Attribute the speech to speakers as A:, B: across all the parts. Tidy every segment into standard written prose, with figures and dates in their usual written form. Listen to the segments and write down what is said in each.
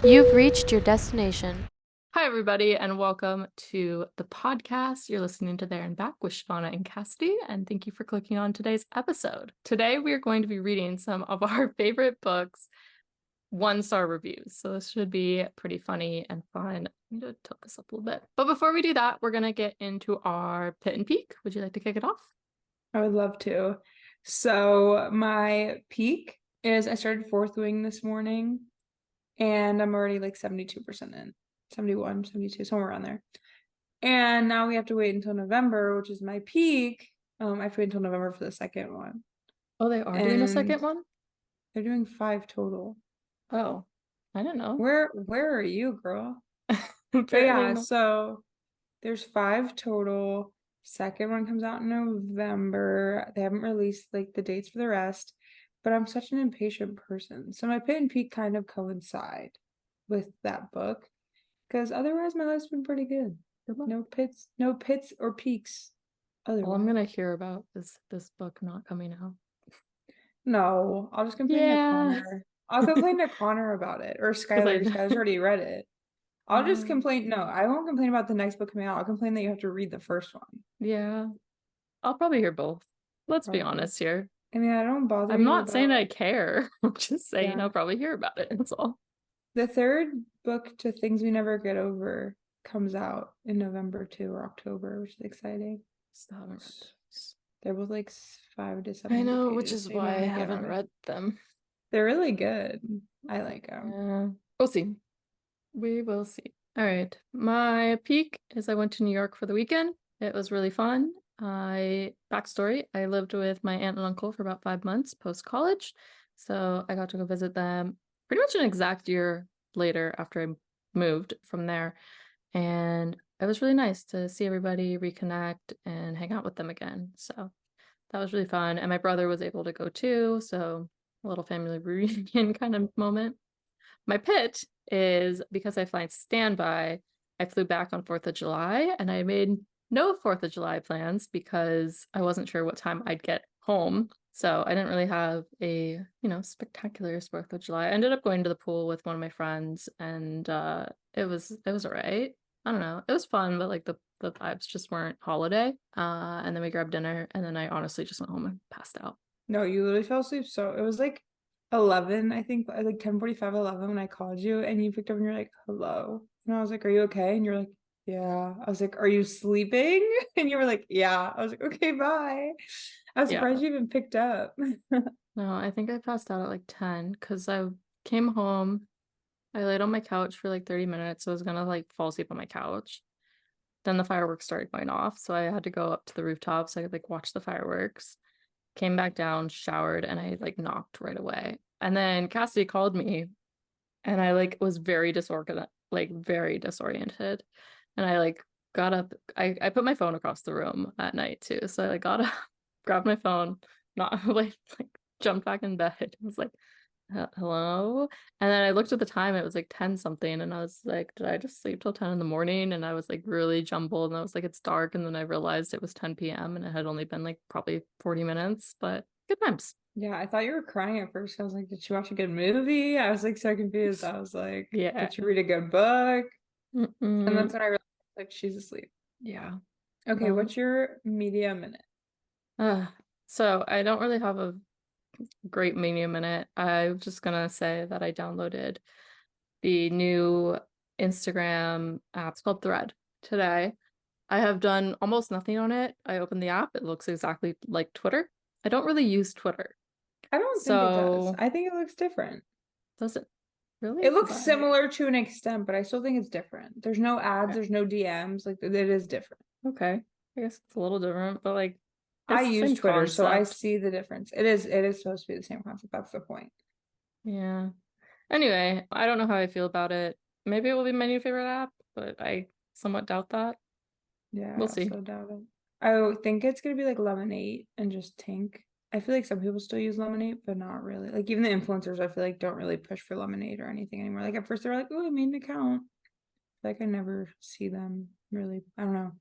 A: You've reached your destination.
B: Hi, everybody, and welcome to the podcast. You're listening to There and Back with Shauna and Cassidy, and thank you for clicking on today's episode. Today, we are going to be reading some of our favorite books, one-star reviews. So this should be pretty funny and fun. I need to tilt this up a little bit. But before we do that, we're going to get into our pit and peak. Would you like to kick it off?
C: I would love to. So my peak is I started fourth wing this morning and I'm already like 72% in, 71, 72, somewhere around there. And now we have to wait until November, which is my peak. I have to wait until November for the second one.
B: Oh, they are doing a second one?
C: They're doing 5 total.
B: Oh, I don't know.
C: Where are you, girl? But
B: Apparently
C: yeah,
B: not.
C: so there's 5 total. Second one comes out in November. They haven't released like the dates for the rest, but I'm such an impatient person. So my pit and peak kind of coincide with that book because otherwise my life's been pretty good. No pits or peaks.
B: All I'm
C: Otherwise.
B: gonna hear about is this book not coming out.
C: No, I'll just complain to Connor. I'll complain to Connor about it or Skylar. Skylar's already read it. I'll just complain. No, I won't complain about the next book coming out. I'll complain that you have to read the first one.
B: Yeah. I'll probably hear both. Let's be honest here.
C: I mean, I don't bother
B: I'm
C: you
B: not
C: about...
B: saying I care. I'm just saying
C: Yeah.
B: I'll probably hear about it. That's all.
C: The third book to Things We Never Get Over comes out in November too, or October, which is exciting.
B: Still haven't read those.
C: They're both like 5 to 7
B: I know,
C: pages,
B: which is
C: so you
B: why
C: might
B: I
C: wanna get
B: haven't
C: on it.
B: read them.
C: They're really good. I like them.
B: Yeah. We'll see. We will see. All right. My peak is I went to New York for the weekend. It was really fun. Backstory, I lived with my aunt and uncle for about 5 months post-college. So I got to go visit them pretty much an exact year later after I moved from there. And it was really nice to see everybody, reconnect, and hang out with them again. So that was really fun. And my brother was able to go too. So a little family reunion kind of moment. My pit is because I fly standby. I flew back on 4th of July and I made no 4th of July plans because I wasn't sure what time I'd get home. So I didn't really have a, spectacular 4th of July. I ended up going to the pool with one of my friends and it was all right. I don't know. It was fun, but like the vibes just weren't holiday. And then we grabbed dinner and then I honestly just went home and passed out.
C: No, you literally fell asleep. So it was like 11, I think, like 10:45, 11 when I called you and you picked up and you're like, hello. And I was like, are you okay? And you're like, yeah. I was like, are you sleeping? And you were like, yeah. I was like, okay, bye. I was surprised you even picked up.
B: No, I think I passed out at like 10 because I came home. I laid on my couch for like 30 minutes. So I was gonna like fall asleep on my couch. Then the fireworks started going off. So I had to go up to the rooftop so I could like watch the fireworks. Came back down, showered, and I like knocked right away. And then Cassidy called me and I like was very disorganized, like very disoriented. And I like got up. I put my phone across the room at night too. So I like got up, grabbed my phone, not like jumped back in bed. I was like, hello? And then I looked at the time, it was like 10 something, and I was like, did I just sleep till 10 in the morning? And I was like really jumbled, and I was like, it's dark. And then I realized it was 10 p.m. and it had only been like probably 40 minutes, but good times.
C: Yeah, I thought you were crying at first. I was like, did you watch a good movie? I was like so confused. I was like,
B: Yeah.
C: did you read a good book?
B: And
C: that's when I realized like she's asleep.
B: Yeah.
C: Okay, what's your media minute?
B: So I don't really have a great media minute. I'm just gonna say that I downloaded the new Instagram app. It's called Thread today. I have done almost nothing on it. I opened the app. It looks exactly like Twitter. I don't really use Twitter.
C: I don't think it does. I think it looks different.
B: Does it really?
C: It looks similar to an extent, but I still think it's different. There's no ads, there's no DMs. Like it is different.
B: Okay. I guess it's a little different, but like
C: I use Twitter, so I see the difference. It is supposed to be the same concept. That's the point.
B: Yeah. Anyway, I don't know how I feel about it. Maybe it will be my new favorite app, but I somewhat doubt that.
C: Yeah,
B: we'll see.
C: I also doubt it. I think it's gonna be like Lemonade and just Tink. I feel like some people still use Lemonade, but not really. Like even the influencers, I feel like don't really push for Lemonade or anything anymore. Like at first they were like, "Oh, I made an account." Like I never see them really. I don't know.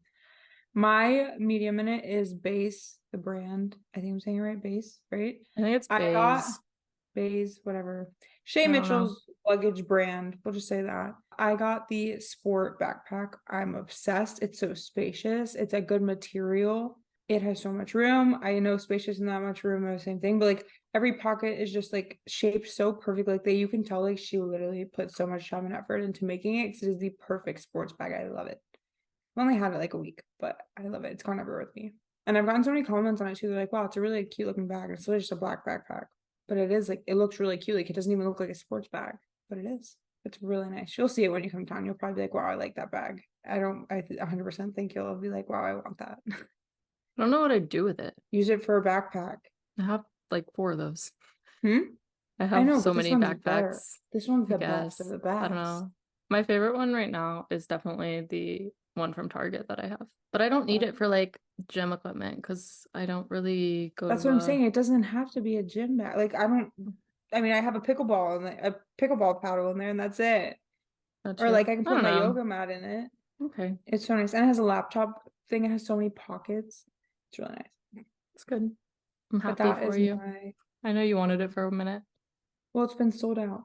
C: My media minute is Base, the brand. I think I'm saying it right, Base, right?
B: I think it's Base.
C: Bays, whatever. Shay
B: I don't know.
C: Mitchell's luggage brand. We'll just say that. I got the sport backpack. I'm obsessed. It's so spacious. It's a good material. It has so much room. I know spacious and that much room are the same thing, but like every pocket is just like shaped so perfect. Like you can tell like she literally put so much time and effort into making it because it is the perfect sports bag. I love it. I've only had it like a week, but I love it. It's gone everywhere with me. And I've gotten so many comments on it too. They're like, wow, it's a really cute looking bag. It's really just a black backpack. But it is like, it looks really cute. Like it doesn't even look like a sports bag, but it is. It's really nice. You'll see it when you come down. You'll probably be like, wow, I like that bag. I 100% think you'll be like, wow, I want that.
B: I don't know what I'd do with it.
C: Use it for a backpack.
B: I have like 4 of those.
C: I
B: I have
C: know,
B: so
C: but this
B: many
C: one's
B: backpacks.
C: better. This one's
B: I
C: the best of
B: guess.
C: the best.
B: I don't know. My favorite one right now is definitely the one from Target that I have. But I don't need it for like gym equipment because I don't really go
C: That's
B: to
C: what I'm saying. It doesn't have to be a gym bag. Like I have a pickleball and a pickleball paddle in there and that's it.
B: That's
C: Or
B: it.
C: like I can
B: I
C: put
B: don't
C: my
B: know.
C: yoga mat in it.
B: Okay,
C: It's so nice. And it has a laptop thing. It has so many pockets. It's really nice.
B: it's good. I'm
C: But
B: happy
C: that
B: for
C: is
B: you.
C: my
B: I know you wanted it for a minute.
C: well, it's been sold out.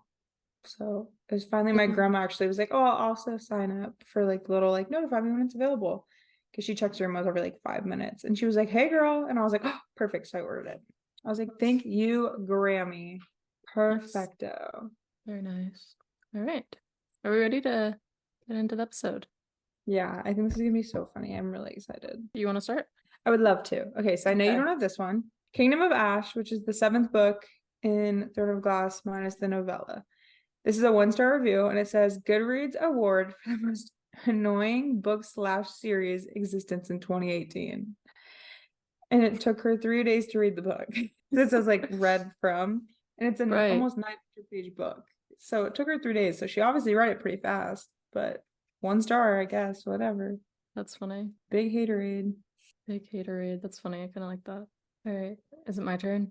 C: So it was finally my grandma actually was like, oh, I'll also sign up for like little like notify me when it's available. Because she checks her emails every like 5 minutes. And she was like, hey girl. And I was like, oh, perfect. So I ordered it. I was like, thank you, Grammy. Perfecto.
B: Very nice. All right. Are we ready to get into the episode?
C: Yeah, I think this is gonna be so funny. I'm really excited.
B: You want to start?
C: I would love to. Okay, so I know you
B: Okay.
C: don't have this one. Kingdom of Ash, which is the 7th book in Third of Glass minus the novella. This is a 1-star review, and it says Goodreads award for the most annoying book/series existence in 2018. And it took her 3 days to read the book. This says like read from, and it's an almost 900-page book. So it took her 3 days. So she obviously read it pretty fast, but 1 star, I guess, whatever.
B: That's funny.
C: Big haterade.
B: Big haterade. That's funny. I kind of like that. All right. Is it my turn? Is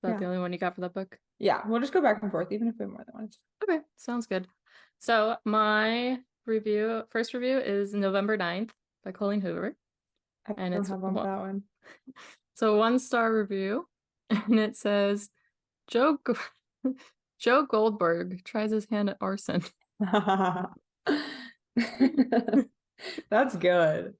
B: that the
C: Yeah.
B: only one you got for that book?
C: Yeah, we'll just go back and forth, even if we have more than one.
B: Okay. Sounds good. So my first review is November 9th by Colleen Hoover.
C: I don't have one for that one.
B: So 1-star review. And it says, Joe Goldberg tries his hand at arson.
C: That's good.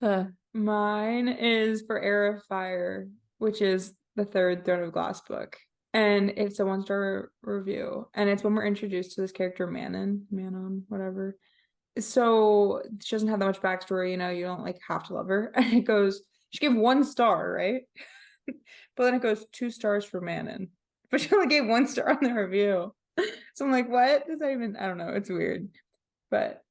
B: Yeah.
C: Mine is for Heir of Fire, which is the 3rd Throne of Glass book. And it's a 1-star review. And it's when we're introduced to this character, Manon, whatever. So she doesn't have that much backstory, you don't like have to love her. And it goes, she gave 1 star, right? But then it goes 2 stars for Manon. But she only gave 1 star on the review. So I'm like, what? Does that even, I don't know, it's weird. But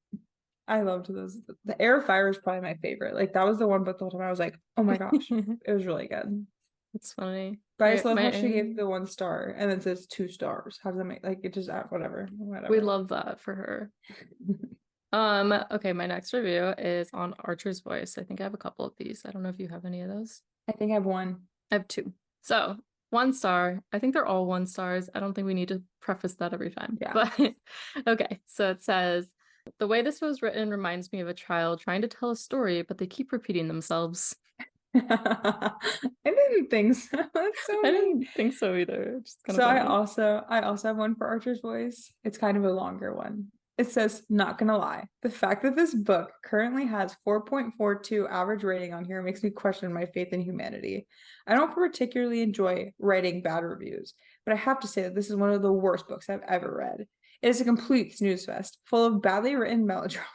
C: I loved those. The Heir of Fire is probably my favorite. Like that was the one book the whole time I was like, oh my gosh, it was really good.
B: That's funny.
C: But I just love how she gave the 1 star and then says 2 stars. How does that make like it just whatever.
B: We love that for her. Okay, my next review is on Archer's Voice. I think I have a couple of these. I don't know if you have any of those.
C: I think I have 1.
B: I have 2. So 1 star. I think they're all 1 stars. I don't think we need to preface that every time.
C: Yeah.
B: But okay, so it says, the way this was written reminds me of a child trying to tell a story, but they keep repeating themselves.
C: I didn't think so. That's so
B: I
C: mean.
B: didn't think so either. Just kind
C: So
B: of
C: I also have one for Archer's Voice. It's kind of a longer one. It says, not gonna lie, the fact that this book currently has 4.42 average rating on here makes me question my faith in humanity. I don't particularly enjoy writing bad reviews, but I have to say that this is one of the worst books I've ever read. It is a complete snooze fest, full of badly written melodrama,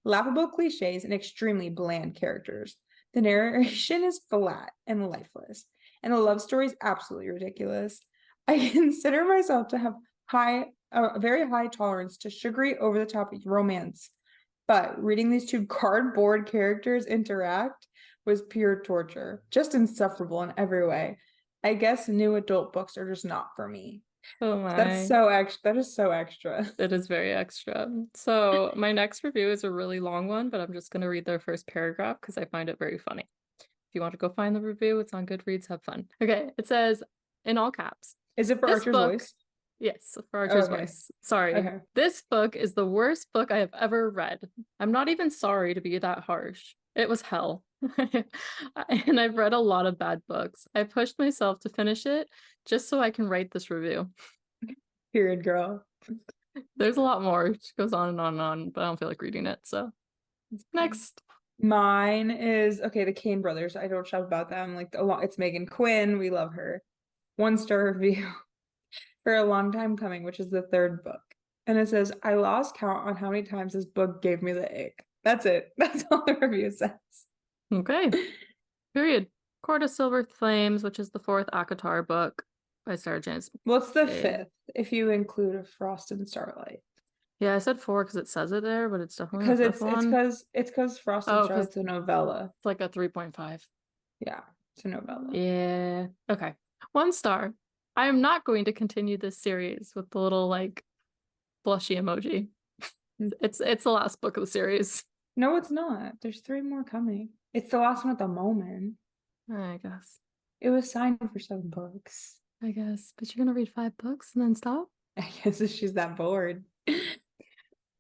C: laughable cliches, and extremely bland characters. The narration is flat and lifeless, and the love story is absolutely ridiculous. I consider myself to have a very high tolerance to sugary, over-the-top romance, but reading these 2 cardboard characters interact was pure torture, just insufferable in every way. I guess new adult books are just not for me.
B: Oh my.
C: That's so extra. That is so extra.
B: It is very extra. So my next review is a really long one, but I'm just going to read their first paragraph because I find it very funny. If you want to go find the review, it's on Goodreads. Have fun. Okay, it says, in all caps.
C: Is it for Archer's Voice?
B: Yes, for Archer's
C: Okay.
B: Voice. Sorry.
C: Okay.
B: This book is the worst book I have ever read. I'm not even sorry to be that harsh. It was hell. And I've read a lot of bad books. I pushed myself to finish it just so I can write this review.
C: Period, girl.
B: There's a lot more. It goes on and on and on, but I don't feel like reading it. So next.
C: Mine is okay. The Kane brothers. I don't shout about them. Like it's Megan Quinn. We love her. 1-star review for A Long Time Coming, which is the 3rd book, and it says, "I lost count on how many times this book gave me the ick." That's it. That's all the review says.
B: Okay. Period. Court of Silver Flames, which is the 4th ACOTAR book by Sarah James.
C: What's the
B: Reid.
C: 5th if you include A Frost and Starlight?
B: Yeah, I said 4 because it says it there, but it's definitely
C: Because
B: the 5th one.
C: it's because Frost and Starlight's a novella.
B: It's like a 3.5.
C: Yeah, it's a novella.
B: Yeah. Okay. 1 star. I am not going to continue this series with the little like blushy emoji. It's the last book of the series.
C: No, it's not. There's 3 more coming. It's the last one at the moment.
B: I guess.
C: It was signed for 7 books.
B: I guess. But you're gonna read 5 books and then stop?
C: I guess if she's that bored.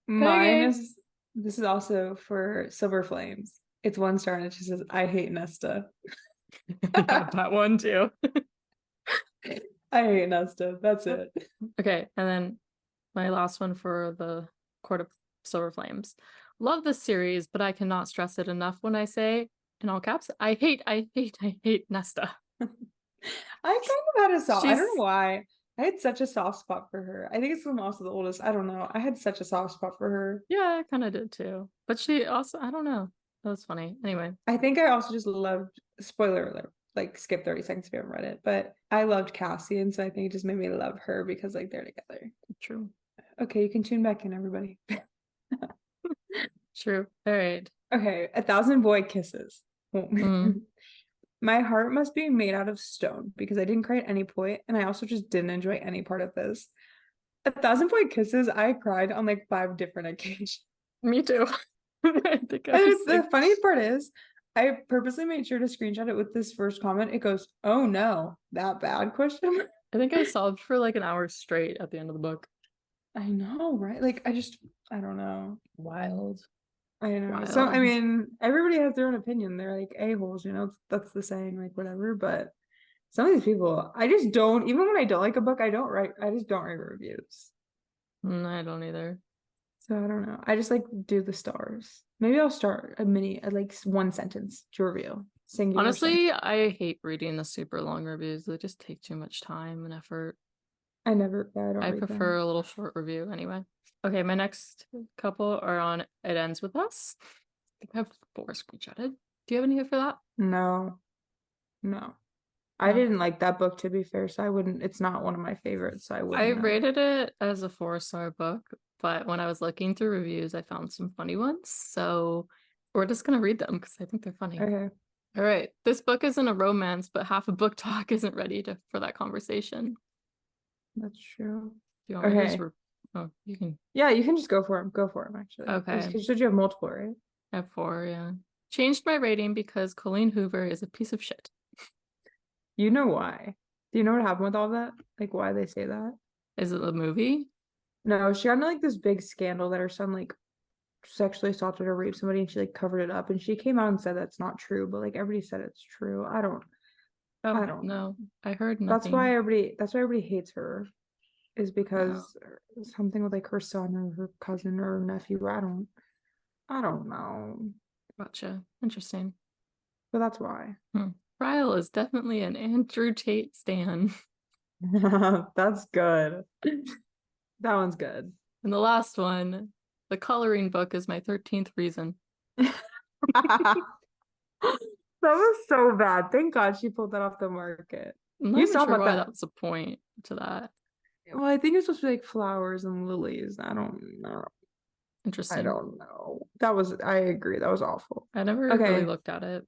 C: Mine is, this is also for Silver Flames. It's 1 star and it just says, "I hate Nesta."
B: That one too.
C: I hate Nesta. That's it.
B: Okay, and then my last one for the Court of Silver Flames. Love this series, but I cannot stress it enough when I say, in all caps, I hate Nesta.
C: I kind of had a soft, I don't
B: She's-
C: know why. I had such a soft spot for her. I think it's because I'm also the oldest. I don't know. I had such a soft spot for her.
B: Yeah, I kind of did too. But she also, I don't know. That was funny. Anyway.
C: I think I also just loved, spoiler alert, like skip 30 seconds if you haven't read it, but I loved Cassie, and so I think it just made me love her because like they're together.
B: True.
C: Okay, you can tune back in, everybody.
B: True. All right.
C: Okay, 1,000 Boy Kisses.
B: Mm.
C: My heart must be made out of stone because I didn't cry at any point, and I also just didn't enjoy any part of this. 1,000 Boy Kisses, I cried on like 5 different occasions.
B: Me too. I think I
C: And
B: was
C: the
B: like,
C: funny part is, I purposely made sure to screenshot it with this first comment. It goes, "Oh no, that bad?" question mark.
B: I think I sobbed for like an hour straight at the end of the book.
C: I know, right? Like, I don't know.
B: Wild.
C: I know. So, I
B: Wild.
C: mean, everybody has their own opinion. They're like a-holes, you know, that's the saying, like, whatever. But some of these people, I just don't, even when I don't like a book, I just don't write reviews.
B: I don't either.
C: So, I don't know. I just like do the stars. Maybe I'll start a like 1 sentence to review. Singular
B: Honestly, I hate reading the super long reviews. They just take too much time and effort.
C: I don't
B: I
C: read
B: prefer
C: them.
B: a little short review anyway. Okay, my next couple are on It Ends With Us. I think I have 4 screenshotted. Do you have any for that?
C: No. I
B: No.
C: didn't like that book, to be fair, so I wouldn't, it's not one of my favorites, so I wouldn't
B: I
C: know.
B: rated it as a 4-star book, but when I was looking through reviews, I found some funny ones. So we're just gonna read them because I think they're funny.
C: Okay.
B: All right. This book isn't a romance, but half of book talk isn't ready for that conversation.
C: That's true.
B: Do you want me to just
C: Okay.
B: oh, you can.
C: Yeah, you can just go for him. Go for him, actually.
B: Okay.
C: Because you said you have multiple, right?
B: I have 4, yeah. Changed my rating because Colleen Hoover is a piece of shit.
C: You know why? Do you know what happened with all that? Like, why they say that?
B: Is it the movie?
C: No, she got into like this big scandal that her son like sexually assaulted or raped somebody, and she like covered it up, and she came out and said that's not true, but like everybody said it's true. I don't
B: Oh, no. I heard nothing.
C: That's why everybody hates her, is because something with like her son or her cousin or nephew. I don't know.
B: Gotcha. Interesting.
C: But that's why.
B: Ryle is definitely an Andrew Tate stan.
C: That's good. That one's good.
B: And the last one, the coloring book is my 13th reason.
C: That was so bad. Thank God she pulled that off the market.
B: I'm not
C: You
B: even
C: saw
B: sure
C: about
B: why
C: that.
B: that's a point to that.
C: Well, I think it's supposed to be like flowers and lilies. I don't know.
B: Interesting.
C: I don't know. I agree. That was awful.
B: I never really looked at it.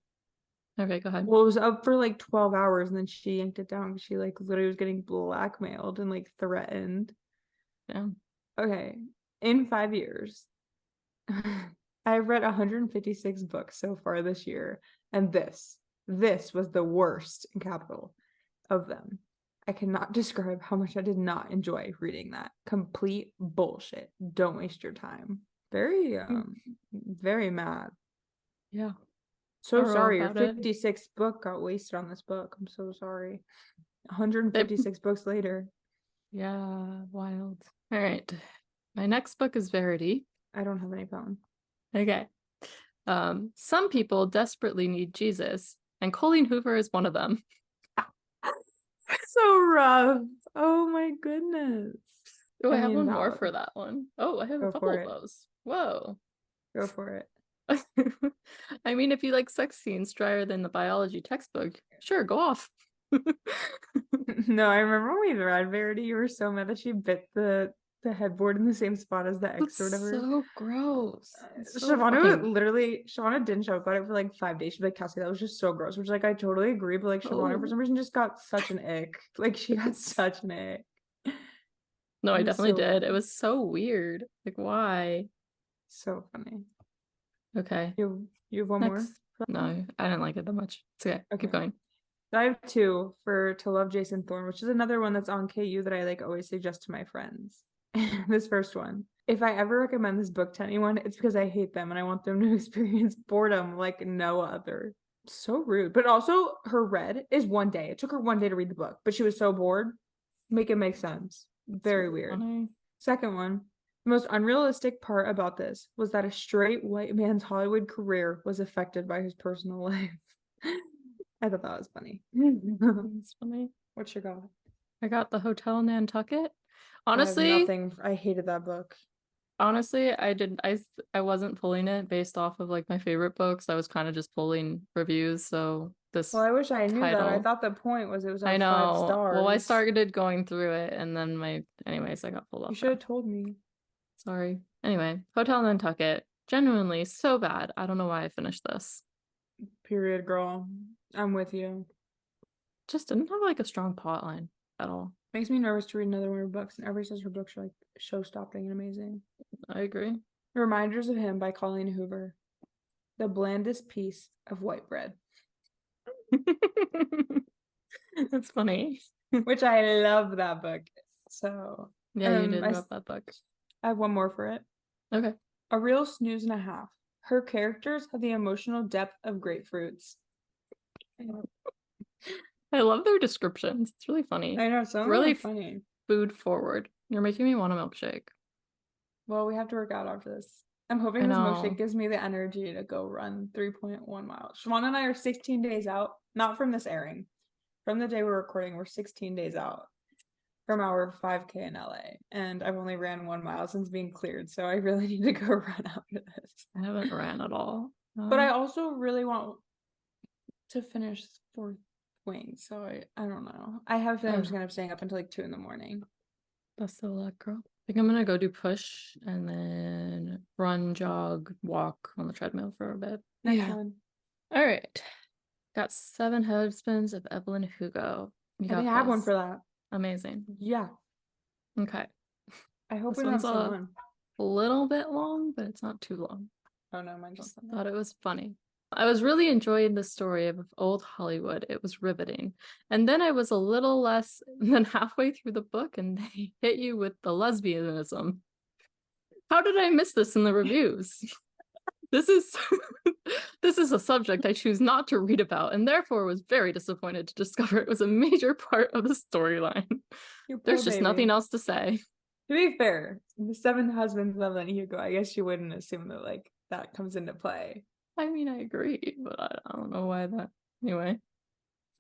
B: Okay, go ahead.
C: Well, it was up for like 12 hours and then she yanked it down because she like literally was getting blackmailed and like threatened.
B: Yeah.
C: Okay. In 5 years, I've read 156 books so far this year, and this was the worst in capital of them. I cannot describe how much I did not enjoy reading that. Complete bullshit. Don't waste your time. Very, very mad.
B: Yeah.
C: So
B: thorough
C: sorry, your
B: about it.
C: 56th book got wasted on this book. I'm so sorry.
B: They-
C: 156 books later.
B: Yeah, wild. All right. My next book is Verity.
C: I don't have any poem.
B: Okay. Some people desperately need Jesus, and Colleen Hoover is one of them.
C: So rough. Oh my goodness.
B: Oh, I
C: I
B: have
C: mean,
B: one more
C: valid.
B: for that one. Oh, I have a
C: Go
B: couple
C: for
B: of
C: it.
B: those. Whoa.
C: Go for it.
B: I mean, if you like sex scenes drier than the biology textbook, sure, go off.
C: No, I remember when we read Verity, you were so mad that she bit the headboard in the same spot as the X
B: That's
C: or whatever.
B: so gross. It's so
C: Shavana didn't show up about it for like 5 days. She'd be like, Cassie, that was just so gross. Which like I totally agree, but like Shavana for
B: Oh.
C: some reason just got such an ick. Like she got such an ick.
B: No, I
C: It was
B: definitely
C: so
B: did. It
C: funny.
B: was so weird. Like, why?
C: So funny.
B: Okay.
C: You have one more?
B: Next. No, I didn't like it that much. It's okay.
C: Okay.
B: Keep going.
C: So I have two for To Love Jason Thorne, which is another one that's on KU that I like always suggest to my friends. This first one. If I ever recommend this book to anyone, it's because I hate them and I want them to experience boredom like no other. So rude. But also her read is 1 day. It took her 1 day to read the book, but she was so bored. Make it make sense. Very
B: It's
C: weird.
B: funny.
C: Second one. The most unrealistic part about this was that a straight white man's Hollywood career was affected by his personal life. I thought that was funny.
B: It's funny.
C: What's your go?
B: I got The Hotel Nantucket.
C: I have
B: Honestly,
C: nothing. I hated that book.
B: honestly, I wasn't pulling it based off of like my favorite books. I was kind of just pulling reviews. So this
C: Well, I wish I knew that. I
B: title,
C: thought the point was it was
B: I
C: at 5
B: know.
C: stars.
B: Well, I started going through it, and then anyways, I got pulled
C: You
B: off.
C: should have told me.
B: Sorry. Anyway, Hotel Nantucket, genuinely so bad. I don't know why I finished this.
C: Period, girl. I'm with you.
B: Just didn't have like a strong plot line at all.
C: Makes me nervous to read another one of her books, and everybody says her books are like show-stopping and amazing.
B: I agree.
C: Reminders of Him by Colleen Hoover. The blandest piece of white bread.
B: That's funny.
C: Which I love that book. So
B: Yeah, you did love that book.
C: I have one more for it.
B: Okay.
C: A real snooze and a half. Her characters have the emotional depth of grapefruits.
B: I love their descriptions. It's really funny.
C: I know, some
B: really
C: really funny.
B: Food forward. You're making me want a milkshake.
C: Well, we have to work out after this. I'm hoping
B: I
C: this
B: know.
C: milkshake gives me the energy to go run 3.1 miles. Siobhan and I are 16 days out, not from this airing. From the day we're recording, we're 16 days out from our 5K in LA. And I've only ran 1 mile since being cleared, so I really need to go run after this.
B: I haven't ran at all.
C: But I also really want to finish 4th wing, so I don't know. I have a feeling I'm just gonna end up staying up until like 2 in the morning.
B: Best of luck, girl. I think I'm gonna go do push and then run, jog, walk on the treadmill for a bit.
C: Next one.
B: All right. Got 7 Husbands of Evelyn Hugo.
C: I think I have one for that.
B: Amazing.
C: Yeah.
B: Okay.
C: I hope
B: This
C: we don't
B: one's
C: have one.
B: a little bit long, but it's not too long.
C: Oh no, mine just
B: Thought it was funny. I was really enjoying the story of old Hollywood. It was riveting. And then I was a little less than halfway through the book and they hit you with the lesbianism. How did I miss this in the reviews? This is a subject I choose not to read about and therefore was very disappointed to discover it was a major part of the storyline. There's just nothing else to say.
C: To be fair, the 7 Husbands of Evelyn Hugo, I guess you wouldn't assume that like that comes into play.
B: I mean, I agree, but I don't know why that. Anyway.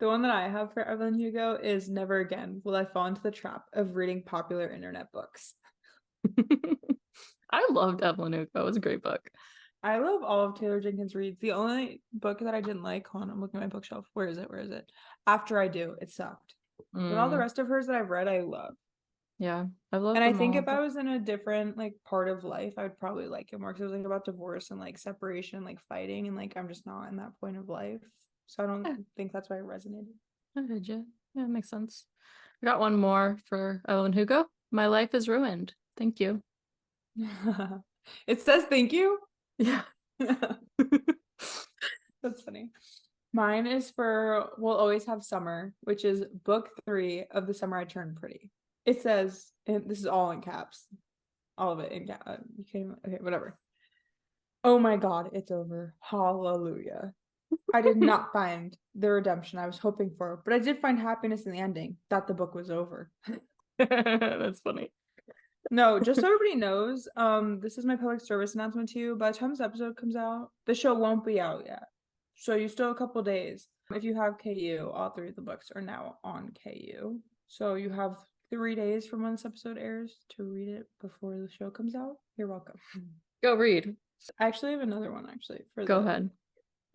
C: The one that I have for Evelyn Hugo is Never Again Will I Fall into the Trap of Reading Popular Internet Books.
B: I loved Evelyn Hugo. It was a great book.
C: I love all of Taylor Jenkins Reid's. The only book that I didn't like, hold on, I'm looking at my bookshelf. Where is it? After I Do. It sucked. But all the rest of hers that I've read, I love.
B: Yeah, I love
C: And I
B: them
C: think
B: all,
C: if I was in a different like part of life, I would probably like it more because it was like about divorce and like separation and like fighting, and like I'm just not in that point of life. So I don't think that's why it resonated.
B: I heard you. Yeah, it makes sense. I got one more for Evelyn Hugo. My life is ruined. Thank you.
C: It says thank you.
B: Yeah.
C: That's funny. Mine is for We'll Always Have Summer, which is book 3 of The Summer I Turned Pretty. It says, and this is all in caps, all of it in caps. You can't even, okay, whatever. Oh my God, it's over. Hallelujah. I did not find the redemption I was hoping for, but I did find happiness in the ending, that the book was over.
B: That's funny.
C: No, just so everybody knows, this is my public service announcement to you. By the time this episode comes out, the show won't be out yet. So you still have a couple days. If you have KU, all 3 of the books are now on KU. So you have 3 days from when this episode airs to read it before the show comes out. You're welcome.
B: Go read.
C: I actually have another one
B: Go ahead.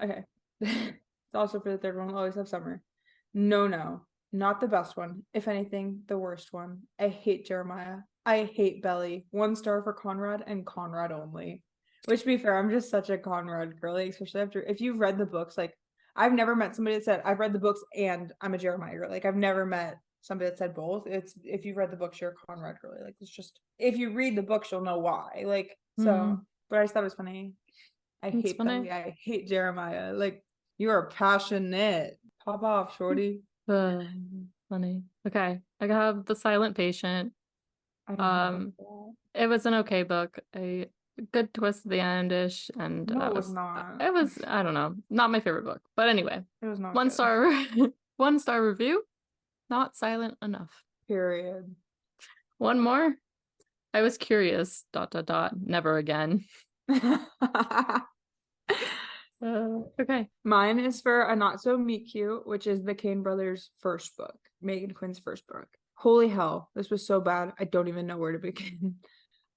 C: Okay. It's also for the third one. We'll always have summer. No, not the best one. If anything, the worst one. I hate Jeremiah. I hate Belly. 1 star for Conrad and Conrad only. Which, to be fair, I'm just such a Conrad girly, especially after, if you've read the books, like, I've never met somebody that said, I've read the books and I'm a Jeremiah girl. Like, I've never met somebody that said both. It's, if you've read the books, you're a Conrad girly. Like, it's just, if you read the books, you'll know why. Like, so, but I just thought it was funny. I hate Belly. I hate Jeremiah. Like, you are passionate. Pop off, shorty.
B: Funny. Okay. I have The Silent Patient. It was an okay book. A good twist at the end-ish, and
C: No, it was not.
B: It was, I don't know, not my favorite book. But anyway,
C: it was not
B: 1
C: good.
B: star 1 star review. Not silent enough.
C: Period.
B: One more. I was curious. ... Never again. Okay.
C: Mine is for A Not So Meet Cute, which is the Kane brothers' first book, Megan Quinn's first book. Holy hell, this was so bad. I don't even know where to begin.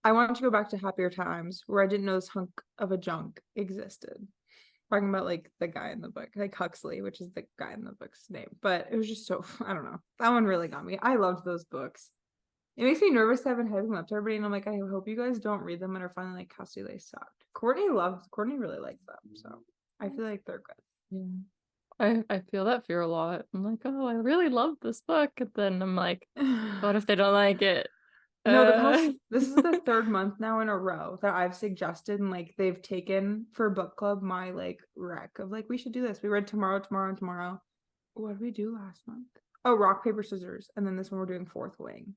C: I want to go back to happier times where I didn't know this hunk of a junk existed. Talking about like the guy in the book, like Huxley, which is the guy in the book's name. But it was just so, I don't know. That one really got me. I loved those books. It makes me nervous to have been hyping them up to everybody, and I'm like, I hope you guys don't read them and are finally like, Cassie, they sucked. Courtney really liked them, so I feel like they're good.
B: Yeah. I feel that fear a lot. I'm like, oh, I really love this book. And then I'm like, what if they don't like it?
C: No, this is the 3rd month now in a row that I've suggested, and like they've taken for book club my like rec of like, we should do this. We read tomorrow. What did we do last month? Oh, rock, paper, scissors. And then this one we're doing Fourth Wing.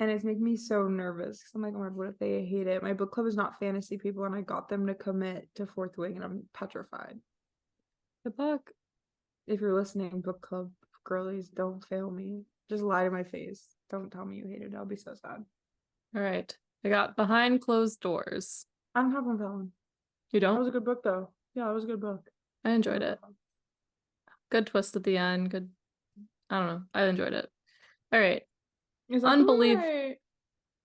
C: And it's making me so nervous because I'm like, oh my God, what if they hate it? My book club is not fantasy people, and I got them to commit to Fourth Wing, and I'm petrified.
B: Good luck.
C: If you're listening, book club girlies, don't fail me. Just lie to my face. Don't tell me you hate it. I'll be so sad.
B: All right. I got Behind Closed Doors.
C: I don't have one, Fallon.
B: You don't?
C: That was a good book, though. Yeah, it was a good book.
B: I enjoyed it. Good twist at the end. Good. I don't know. I enjoyed it. All right. Unbelievable.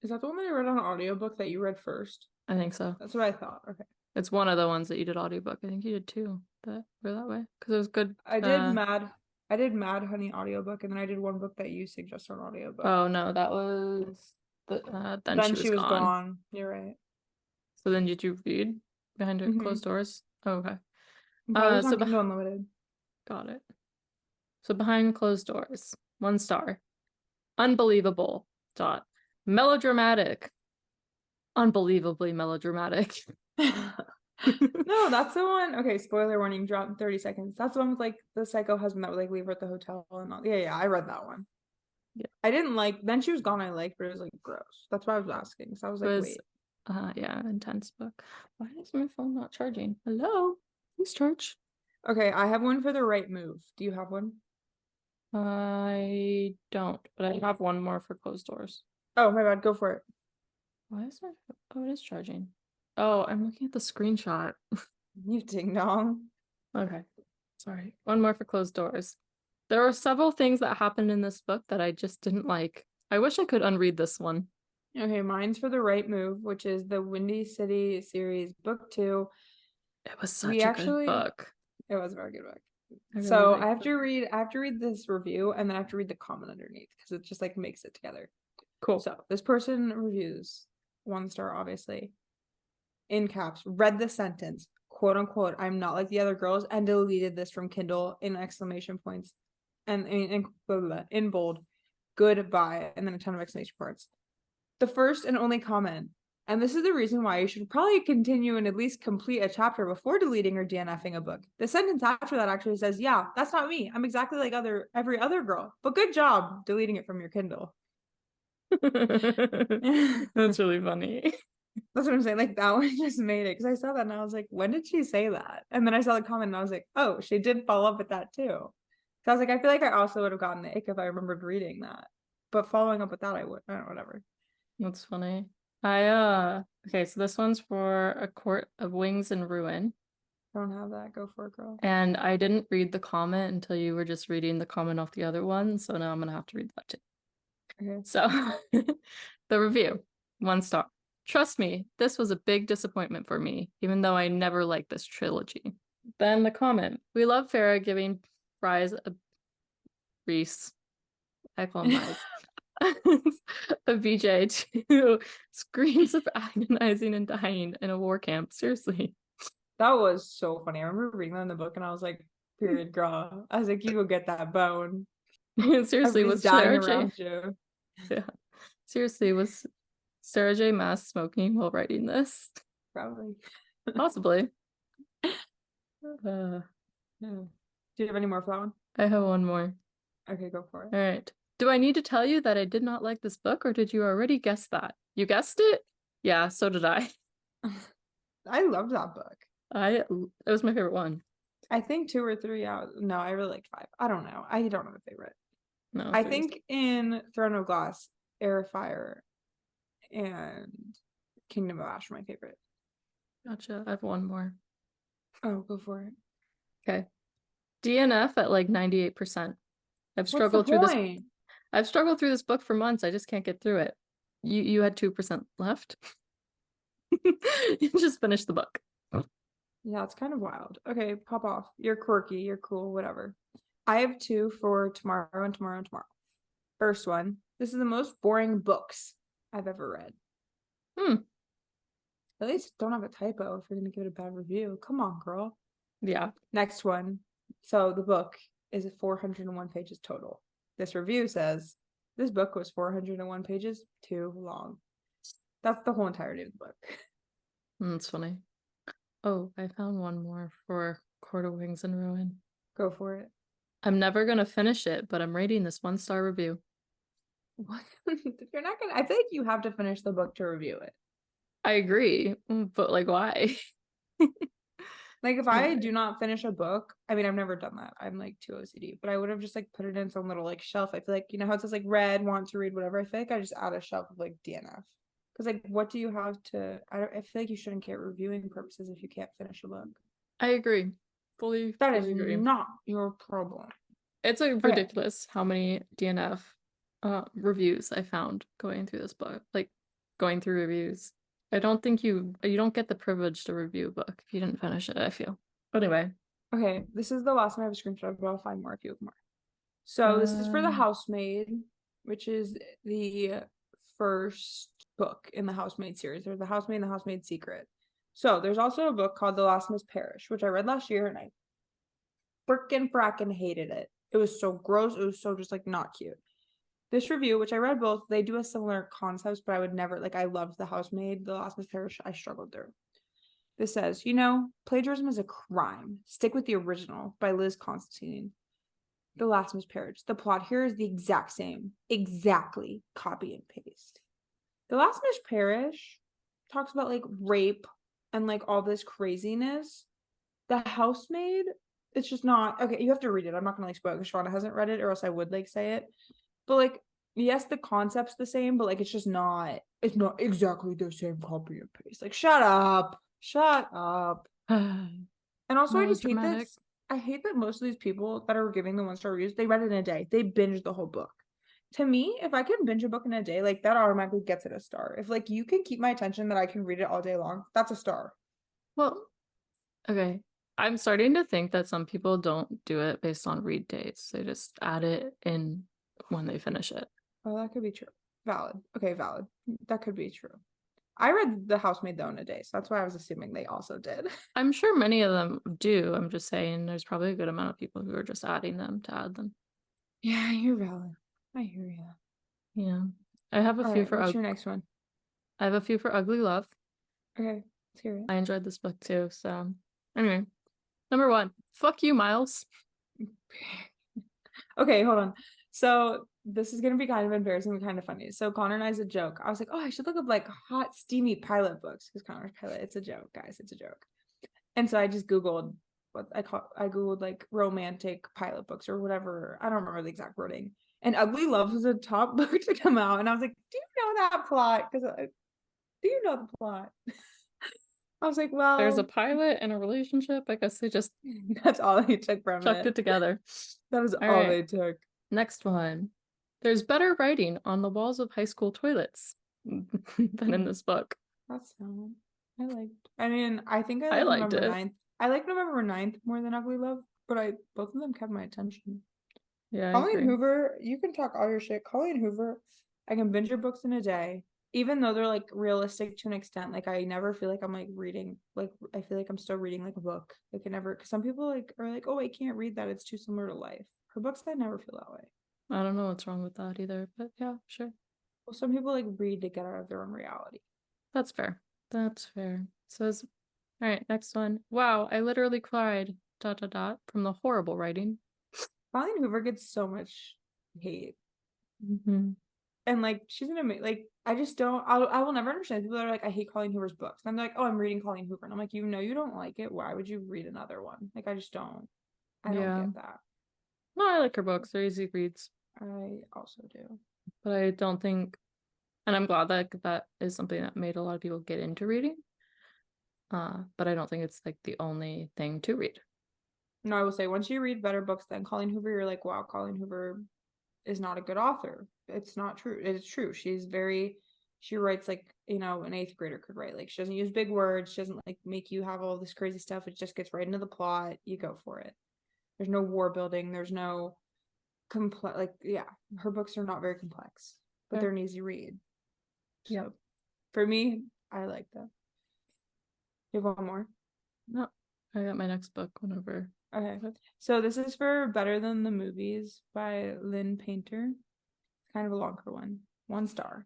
C: Is that the one that I read on audiobook that you read first?
B: I think so.
C: That's what I thought. Okay.
B: It's one of the ones that you did audiobook. I think you did 2 that were that way because it was good.
C: I did Mad Honey audiobook, and then I did one book that you suggested on audiobook.
B: Oh no, that was then she was gone.
C: You're right.
B: So then did you read Behind Closed Doors? Oh, okay.
C: So Unlimited.
B: Got it. So Behind Closed Doors, 1 star. Unbelievable. ... Melodramatic. Unbelievably melodramatic.
C: No, that's the one. Okay, spoiler warning, drop in 30 seconds. That's the one with like the psycho husband that would like leave her at the hotel and all. Yeah, I read that one.
B: Yeah.
C: I didn't like, Then She Was Gone, I liked, but it was like gross. That's why I was asking. So I was like, wait.
B: Yeah, intense book. Why is my phone not charging? Hello? Please charge.
C: Okay, I have one for The Right Move. Do you have one?
B: I don't, but I have one more for Closed Doors.
C: Oh, my bad. Go for it.
B: Why is my... Oh, it is charging. Oh, I'm looking at the screenshot.
C: You ding dong.
B: Okay. Sorry. One more for Closed Doors. There are several things that happened in this book that I just didn't like. I wish I could unread this one.
C: Okay, mine's for The Right Move, which is the Windy City series, book 2.
B: It was such a good book.
C: It was a very good book.
B: Really
C: so I have to read this review, and then I have to read the comment underneath because it just like makes it together.
B: Cool.
C: So this person reviews 1 star, obviously, in caps, read the sentence, quote unquote, I'm not like the other girls, and deleted this from Kindle in exclamation points, and in bold, goodbye, and then a ton of exclamation points. The first and only comment, and this is the reason why you should probably continue and at least complete a chapter before deleting or DNFing a book. The sentence after that actually says, yeah, that's not me. I'm exactly like every other girl, but good job deleting it from your Kindle.
B: That's really funny.
C: That's what I'm saying. Like that one just made it because I saw that and I was like, when did she say that? And then I saw the comment and I was like, oh, she did follow up with that too. So I was like, I feel like I also would have gotten the ick if I remembered reading that. But following up with that, I would. I don't know, whatever.
B: That's funny. Okay, so this one's for A Court of Wings and Ruin.
C: Don't have that. Go for it, girl.
B: And I didn't read the comment until you were just reading the comment off the other one, so now I'm gonna have to read that too.
C: Okay.
B: So, the review, 1 star. Trust me, this was a big disappointment for me, even though I never liked this trilogy. Then the comment, we love Farrah giving Fries a Reese. I call him Fries. A BJ to screams of agonizing and dying in a war camp. Seriously.
C: That was so funny. I remember reading that in the book and I was like, period, girl. I was like, you go get that bone.
B: Seriously,
C: Everybody's
B: was
C: dying
B: Sarah J.
C: around you.
B: Yeah. Seriously, was Sarah J. Maas smoking while writing this?
C: Probably.
B: Possibly.
C: Yeah. Do you have any more for that one?
B: I have one more.
C: Okay, go for it.
B: All right. Do I need to tell you that I did not like this book, or did you already guess that? You guessed it? Yeah, so did I.
C: I loved that book.
B: It was my favorite one.
C: I think 2 or 3 out. No, I really liked 5. I don't know. I don't have a favorite.
B: No,
C: I
B: 3 was
C: think in Throne of Glass, Air of Fire, and Kingdom of Ash are my favorite.
B: Gotcha. I have one more.
C: Oh, go for it.
B: Okay. DNF at like 98%.
C: What's the point?
B: I've struggled through this book for months. I just can't get through it. You had 2% left. You just finished the book.
C: Yeah, it's kind of wild. Okay, pop off. You're quirky. You're cool. Whatever. I have 2 for tomorrow and tomorrow and tomorrow. First one. This is the most boring books I've ever read. At least don't have a typo if you're gonna give it a bad review. Come on, girl.
B: Yeah.
C: Next one. So the book is 401 pages total. This review says this book was 401 pages too long. That's the whole entirety of the book.
B: That's funny. Oh, I found one more for Court of Wings and Ruin.
C: Go for it.
B: I'm never gonna finish it, but I'm rating this 1-star review.
C: What? If you're not gonna, I feel like you have to finish the book to review it.
B: I agree, but like, why?
C: Like if I do not finish a book, I mean, I've never done that. I'm like too OCD, but I would have just like put it in some little like shelf. I feel like, you know how it says like read, want to read, whatever. I feel like I just add a shelf of like DNF. Because like, what do you have to? I feel like you shouldn't get reviewing purposes if you can't finish a book.
B: I agree. Fully agree.
C: Not your problem.
B: It's like ridiculous how many DNF reviews I found going through this book, like going through reviews. I don't think you don't get the privilege to review a book if you didn't finish it, I feel. Anyway.
C: Okay, this is the last one I have a screenshot, but I'll find more if you have more. So this is for The Housemaid, which is the first book in the Housemaid series. There's The Housemaid and The Housemaid's Secret. So there's also a book called The Last Miss Parish, which I read last year and I frickin' hated it. It was so gross. It was so just like not cute. This review, which I read both, they do a similar concepts, but I would never, like, I loved The Housemaid. The Last Miss Parish, I struggled through. This says, plagiarism is a crime. Stick with the original by Liz Constantine. The Last Miss Parish. The plot here is the exact same. Exactly. Copy and paste. The Last Miss Parish talks about, like, rape and, like, all this craziness. The Housemaid, it's just not, okay, you have to read it. I'm not gonna, like, spoil it because Shauna hasn't read it, or else I would, like, say it. But, like, yes, the concept's the same, but, like, it's not exactly the same copy and paste. Like, shut up. And also, I just hate this. I hate that most of these people that are giving the 1-star reviews, they read it in a day. They binged the whole book. To me, if I can binge a book in a day, like, that automatically gets it a star. If, like, you can keep my attention that I can read it all day long, that's a star.
B: Well, okay. I'm starting to think that some people don't do it based on read dates. They just add it in when they finish it.
C: Oh, that could be true. Valid. Okay, valid. That could be true. I read The Housemaid though in a day, so that's why I was assuming they also did.
B: I'm sure many of them do. I'm just saying there's probably a good amount of people who are just adding them to add them.
C: Yeah, you're valid. I hear you.
B: Yeah. I have a few for
C: what's your next one?
B: I have a few for Ugly Love.
C: Okay, let's hear it.
B: I enjoyed this book too, so anyway. Number 1, fuck you, Miles.
C: Okay, hold on. So this is gonna be kind of embarrassing but kind of funny. So Connor and I's a joke. I was like, oh, I should look up like hot, steamy pilot books because Connor's pilot. It's a joke, guys. It's a joke. And so I just Googled I Googled like romantic pilot books or whatever. I don't remember the exact wording. And Ugly Love was a top book to come out. And I was like, do you know that plot? Because do you know the plot? I was like, well,
B: There's a pilot and a relationship. I guess they just
C: that's all they took from
B: chucked it together.
C: That was
B: All
C: all
B: right.
C: they took.
B: Next one. There's better writing on the walls of high school toilets than in this book.
C: That's sad. I mean, I think
B: I
C: like
B: liked
C: November
B: it.
C: 9th. I like November 9th more than Ugly Love, but both of them kept my attention.
B: Yeah, I
C: Colleen
B: agree.
C: Hoover, you can talk all your shit. Colleen Hoover, I can binge her books in a day, even though they're like realistic to an extent. Like I never feel like I'm like reading, like I feel like I'm still reading like a book. Like I never, because some people like are like, oh, I can't read that. It's too similar to life. Her books, I never feel that way.
B: I don't know what's wrong with that either, but yeah, sure.
C: Well, some people like read to get out of their own reality.
B: That's fair. That's fair. Says, all right, next one. Wow, I literally cried, ... from the horrible writing.
C: Colleen Hoover gets so much hate.
B: Mm-hmm.
C: And like she's an amazing, like I just don't, I will never understand people that are like, I hate Colleen Hoover's books. And I'm like, oh, I'm reading Colleen Hoover, and I'm like, you know, you don't like it, why would you read another one? Like I just don't, I don't
B: Yeah.
C: get that.
B: No, I like her books. They're easy reads.
C: I also do,
B: But I don't think, and I'm glad that that is something that made a lot of people get into reading. But I don't think it's like the only thing to read.
C: no, I will say once you read better books than Colleen Hoover, you're like, wow, Colleen Hoover is not a good author. It's not true. It is true. She writes like, you know, an 8th grader could write. Like she doesn't use big words. She doesn't like make you have all this crazy stuff. It just gets right into the plot. You go for it. There's no war building. There's no complex, like, yeah, her books are not very complex, but they're an easy read.
B: Yeah.
C: So for me, I like that. You have one more?
B: No, I got my next book whenever.
C: Okay. So this is for Better Than the Movies by Lynn Painter. Kind of a longer one. 1 star.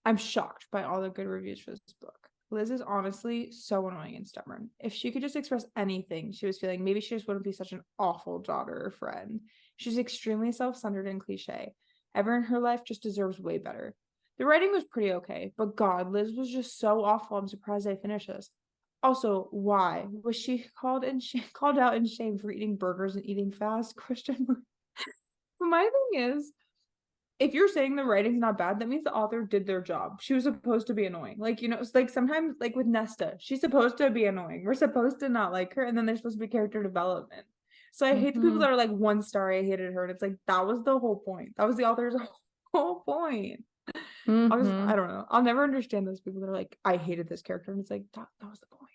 C: I'm shocked by all the good reviews for this book. Liz is honestly so annoying and stubborn. If she could just express anything she was feeling, maybe she just wouldn't be such an awful daughter or friend. She's extremely self-centered and cliche. Everyone in her life just deserves way better. The writing was pretty okay, but God, Liz was just so awful. I'm surprised I finished this. Also, why was she called out in shame for eating burgers and eating fast? Question mark. But my thing is, if you're saying the writing's not bad, that means the author did their job. She was supposed to be annoying. Like, you know, it's like sometimes, like with Nesta, she's supposed to be annoying. We're supposed to not like her, and then there's supposed to be character development. So I hate the people that are like 1 star, I hated her. And it's like, that was the whole point. That was the author's whole point. I don't know. I'll never understand those people that are like, I hated this character. And it's like, that was the point.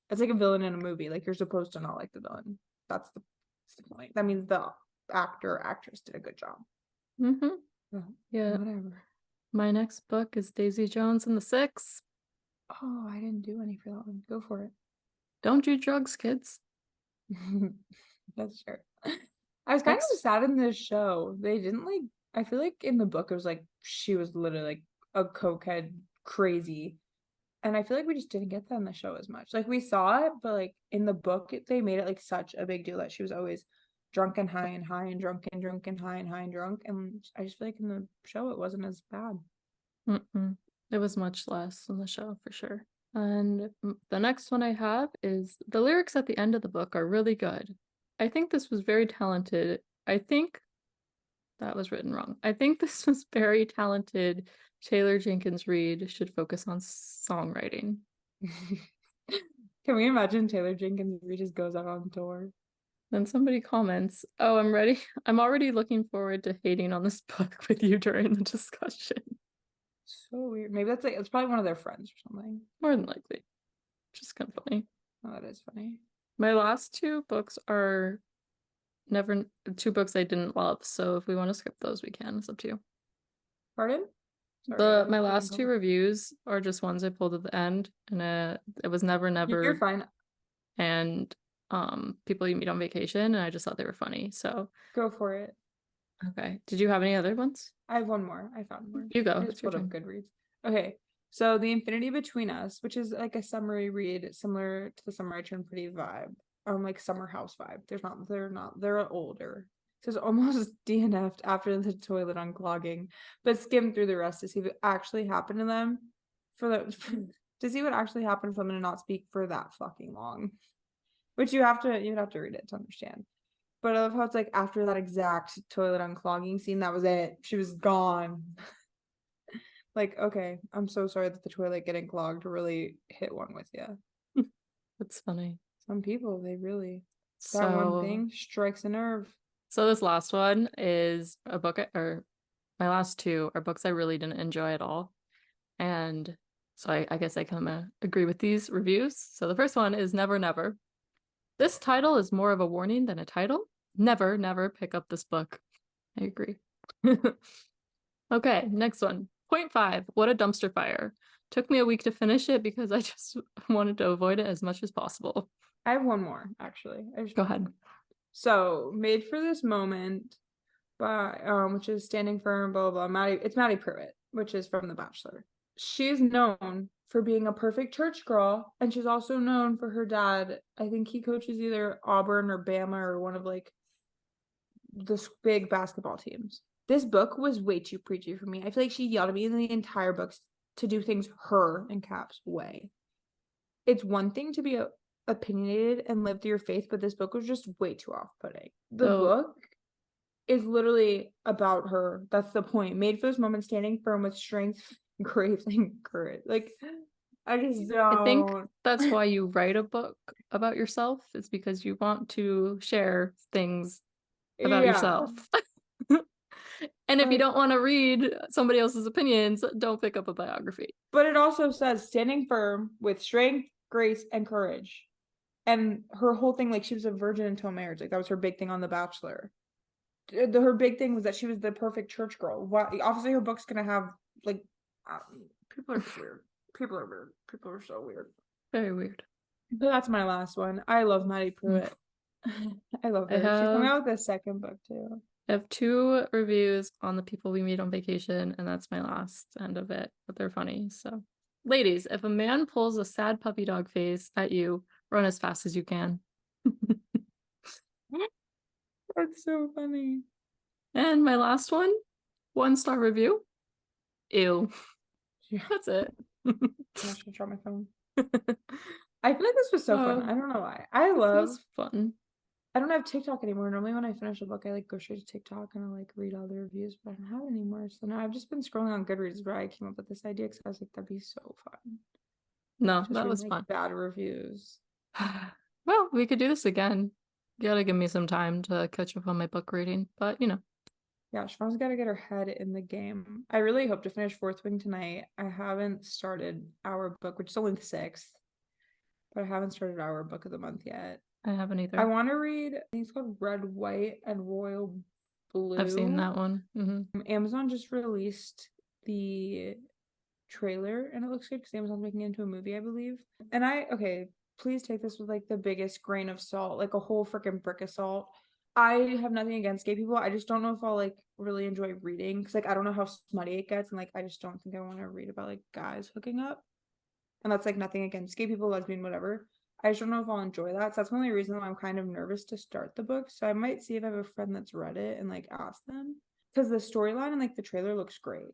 C: It's like a villain in a movie. Like, you're supposed to not like the villain. That's the point. That means the actor or actress did a good job.
B: Yeah.
C: Whatever.
B: My next book is Daisy Jones and the Six.
C: Oh, I didn't do any for that one. Go for it.
B: Don't do drugs, kids.
C: That's true. I was kind of sad in this show. They didn't like, I feel like in the book it was like she was literally like a cokehead crazy. And I feel like we just didn't get that in the show as much. Like we saw it, but like in the book they made it like such a big deal that she was always drunk and high and high and drunk and drunk and high and high and drunk. And I just feel like in the show it wasn't as bad.
B: It was much less in the show for sure. And the next one I have is the lyrics at the end of the book are really good. I think this was very talented. I think that was written wrong. I think this was very talented. Taylor Jenkins Reid should focus on songwriting.
C: Can we imagine Taylor Jenkins Reid just goes out on tour?
B: Then somebody comments, oh, I'm ready. I'm already looking forward to hating on this book with you during the discussion.
C: So weird. Maybe that's like, it's probably one of their friends or something.
B: More than likely. Just kind of funny.
C: Oh, that is funny.
B: My last 2 books are 2 books I didn't love. So if we want to skip those, we can. It's up to you.
C: Pardon? Sorry,
B: My last 2 reviews are just ones I pulled at the end, and it was Never Never.
C: You're fine.
B: And People You Meet on Vacation, and I just thought they were funny. So
C: go for it.
B: Okay. Did you have any other ones?
C: I have one more. I found more.
B: You go.
C: I just pulled up Goodreads. Okay. So The Infinity Between Us, which is like a summary read similar to the Summer I Turned Pretty vibe. Like Summer House vibe. They're older. Says almost DNF'd after the toilet unclogging, but skimmed through the rest to see what actually happened to them to see what actually happened for them to not speak for that fucking long. Which you'd have to read it to understand. But I love how it's like after that exact toilet unclogging scene, that was it. She was gone. Like, okay, I'm so sorry that the toilet getting clogged really hit one with you.
B: That's funny.
C: Some people, they really, that one thing strikes a nerve.
B: So this last one is a book, or my last two are books I really didn't enjoy at all. And so I guess I kind of agree with these reviews. So the first one is Never Never. This title is more of a warning than a title. Never, never pick up this book. I agree. Okay, next one. 0.5. What a dumpster fire. Took me a week to finish it because I just wanted to avoid it as much as possible.
C: I have one more, actually.
B: Go ahead.
C: So, Made for This Moment by which is Standing Firm, blah blah blah. It's Maddie Pruitt, which is from The Bachelor. She's known for being a perfect church girl, and she's also known for her dad. I think he coaches either Auburn or Bama or one of like the big basketball teams. This book was way too preachy for me. I feel like she yelled at me in the entire book to do things her, in caps, way. It's one thing to be opinionated and live through your faith, but this book was just way too off-putting. The book is literally about her. That's the point. Made for This Moment, standing firm with strength, grace, and courage. Like, I just don't.
B: I think that's why you write a book about yourself. It's because you want to share things about yourself. And if you don't want to read somebody else's opinions, don't pick up a biography.
C: But it also says standing firm with strength, grace, and courage. And her whole thing, like, she was a virgin until marriage. Like, that was her big thing on The Bachelor. Her big thing was that she was the perfect church girl. Obviously, her book's gonna have, like, people are weird. People are weird. People are so weird.
B: Very weird.
C: But that's my last one. I love Maddie Pruitt. I love her. She's coming out with a second book, too.
B: I have 2 reviews on The People We Meet on Vacation, and that's my last end of it, but they're funny. So, ladies, if a man pulls a sad puppy dog face at you, run as fast as you can.
C: That's so funny.
B: And my last one, 1-star review. Ew.
C: Yeah.
B: That's it.
C: I should drop my phone. I feel like this was so fun. I don't know why. It was
B: fun.
C: I don't have TikTok anymore. Normally when I finish a book, I like go straight to TikTok and I like read all the reviews, but I don't have it anymore. So now I've just been scrolling on Goodreads where I came up with this idea because I was like, that'd be so fun.
B: No,
C: just
B: that
C: reading,
B: was
C: like,
B: fun.
C: Bad reviews.
B: Well, we could do this again. You gotta give me some time to catch up on my book reading, but you know.
C: Yeah, Siobhan's got to get her head in the game. I really hope to finish Fourth Wing tonight. I haven't started our book, which is only the 6th, but I haven't started our book of the month yet.
B: I haven't either.
C: I want to read, I think it's called Red, White, and Royal Blue.
B: I've seen that one. Mm-hmm.
C: Amazon just released the trailer, and it looks good because Amazon's making it into a movie, I believe. And please take this with like the biggest grain of salt, like a whole freaking brick of salt. I have nothing against gay people. I just don't know if I'll like really enjoy reading because like I don't know how smutty it gets, and like I just don't think I want to read about like guys hooking up. And that's like nothing against gay people, lesbian, whatever. I just don't know if I'll enjoy that. So that's the only reason why I'm kind of nervous to start the book. So I might see if I have a friend that's read it and like ask them, because the storyline and like the trailer looks great,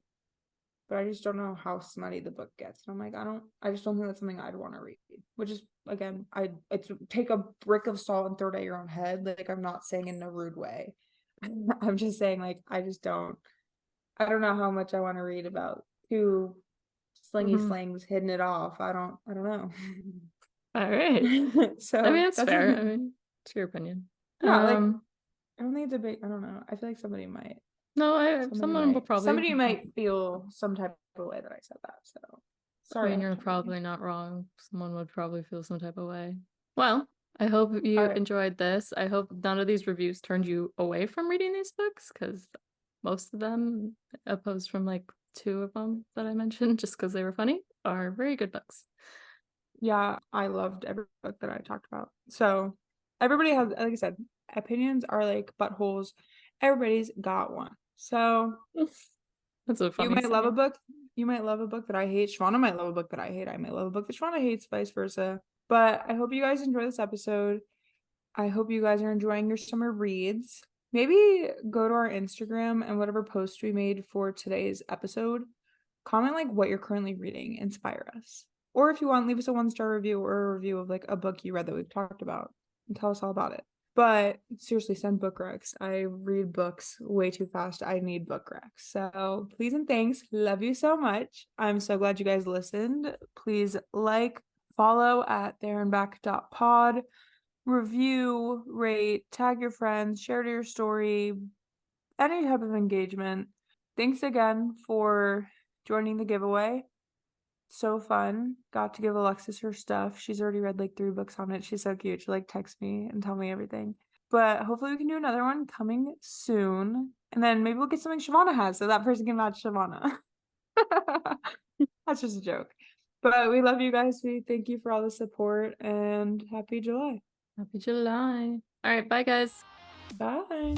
C: but I just don't know how smutty the book gets. And I'm like, I just don't think that's something I'd want to read. Which is, again, it's take a brick of salt and throw it at your own head. Like, I'm not saying in a rude way. I'm just saying, like, I don't know how much I want to read about 2 slingy slangs hitting it off. I don't know.
B: All right. So I mean, it's fair. I mean, it's your opinion.
C: Yeah, like, I don't think it's a big, I don't know. I feel like somebody might.
B: No, someone will probably.
C: Somebody might feel some type of way that I said that. So sorry.
B: I mean, you're probably not wrong. Someone would probably feel some type of way. Well, I hope you enjoyed this. I hope none of these reviews turned you away from reading these books, because most of them, opposed from like 2 of them that I mentioned, just because they were funny, are very good books.
C: Yeah, I loved every book that I talked about. So everybody has, like I said, opinions are like buttholes. Everybody's got one. So
B: that's a funny
C: you might
B: saying.
C: love a book. You might love a book that I hate. Shauna might love a book that I hate. I might love a book that Shauna hates, vice versa. But I hope you guys enjoy this episode. I hope you guys are enjoying your summer reads. maybe go to our Instagram and whatever post we made for today's episode, comment like what you're currently reading, inspire us. Or if you want, leave us a 1-star review or a review of like a book you read that we've talked about and tell us all about it. But seriously, send book recs. I read books way too fast. I need book recs. So please and thanks. Love you so much. I'm so glad you guys listened. Please like, follow at thereandback.pod, review, rate, tag your friends, share to your story, any type of engagement. Thanks again for joining the giveaway. So fun. Got to give Alexis her stuff. She's already read like 3 books on it. She's so cute. She like texts me and tell me everything. But hopefully we can do another one coming soon. And then maybe we'll get something Shavana has so that person can match Shavana. That's just a joke. But we love you guys. We thank you for all the support and happy July.
B: Happy July. All right, bye guys.
C: Bye.